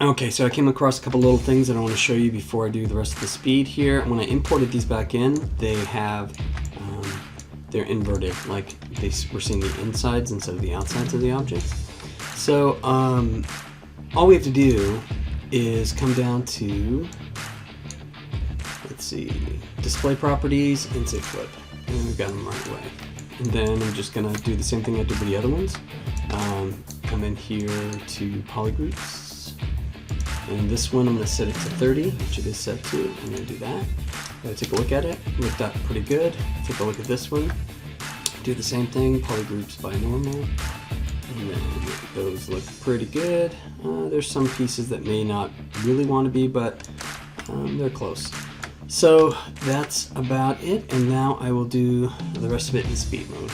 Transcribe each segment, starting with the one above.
Okay, so I came across a couple little things that I want to show you before I do the rest of the speed here. When I imported these back in, they have, they're inverted, like we're seeing the insides instead of the outsides of the objects. So all we have to do is come down to, let's see, display properties and say flip, and we've got them right away. And then I'm just gonna do the same thing I did with the other ones. Come in here to polygroups. And this one I'm going to set it to 30, which it is set to. I'm going to do that. Take a look at it. Looked up pretty good. Take a look at this one. Do the same thing, polygroups by normal. And then those look pretty good. There's some pieces that may not really want to be, but they're close. So that's about it. And now I will do the rest of it in speed mode.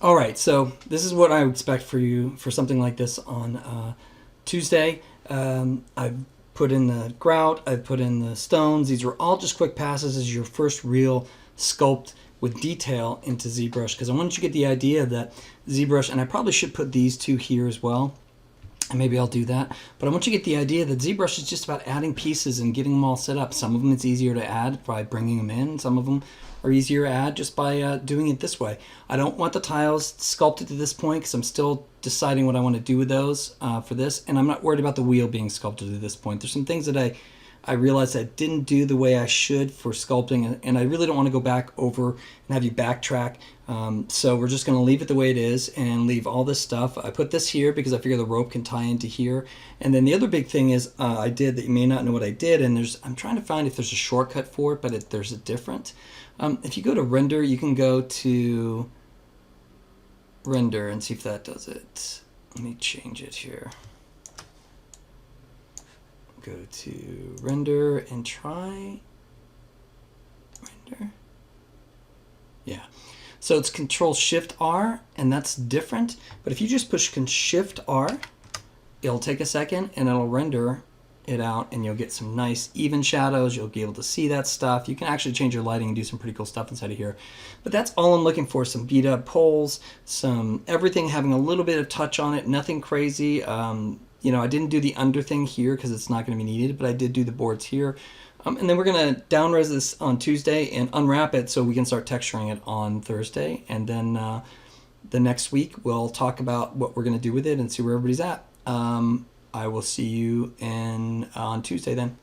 All right, so this is what I would expect for you for something like this on Tuesday. I've put in the grout, I've put in the stones. These are all just quick passes as your first real sculpt with detail into ZBrush, because I want you to get the idea that ZBrush, and I probably should put these two here as well, and maybe I'll do that, but I want you to get the idea that ZBrush is just about adding pieces and getting them all set up. Some of them it's easier to add by bringing them in, some of them are easier to add just by doing it this way. I don't want the tiles sculpted to this point because I'm still deciding what I want to do with those for this, and I'm not worried about the wheel being sculpted to this point. There's some things that I realized I didn't do the way I should for sculpting, and I really don't want to go back over and have you backtrack. So we're just going to leave it the way it is and leave all this stuff. I put this here because I figure the rope can tie into here. And then the other big thing is I did that you may not know what I did, and I'm trying to find if there's a shortcut for it, but there's a different. If you go to render, you can go to render and see if that does it. Let me change it here. Go to render and try render. Yeah. So it's Control-Shift-R, and that's different. But if you just push Shift-R, it'll take a second, and it'll render it out, and you'll get some nice even shadows. You'll be able to see that stuff. You can actually change your lighting and do some pretty cool stuff inside of here. But that's all I'm looking for. Some beat up poles, some everything having a little bit of touch on it, nothing crazy. You know, I didn't do the under thing here because it's not going to be needed, but I did do the boards here. And then we're going to down-res this on Tuesday and unwrap it so we can start texturing it on Thursday. And then the next week we'll talk about what we're going to do with it and see where everybody's at. I will see you on Tuesday then.